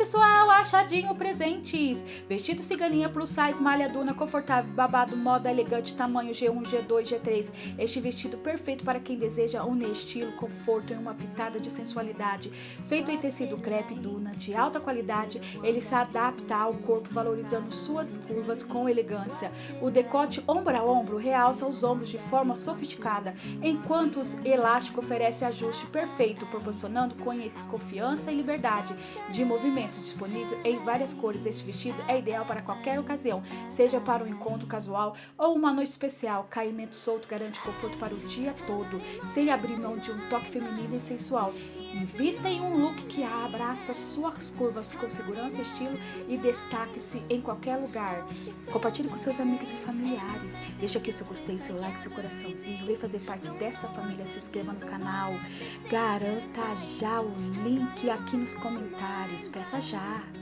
pessoal, achadinho presentes. Vestido ciganinha plus size, malha duna, confortável, babado, moda elegante, tamanho G1, G2, G3. Este vestido perfeito para quem deseja unir estilo, conforto e uma pitada de sensualidade. Feito em tecido crepe duna de alta qualidade, ele se adapta ao corpo, valorizando suas curvas com elegância. O decote ombro a ombro realça os ombros de forma sofisticada, enquanto o elástico oferece ajuste perfeito, proporcionando confiança e liberdade de movimentos. Disponível em várias cores, este vestido é ideal para qualquer ocasião, seja para um encontro casual ou uma noite especial. Caimento solto garante conforto para o dia todo, sem abrir mão de um toque feminino e sensual. Invista em um look que abraça suas curvas com segurança, estilo e destaque-se em qualquer lugar. Compartilhe com seus amigos e familiares. Deixa aqui o seu gostei, seu like, seu coraçãozinho. Vem fazer parte dessa família, se inscreva no canal. Garanta já o link aqui nos comentários. Peça já!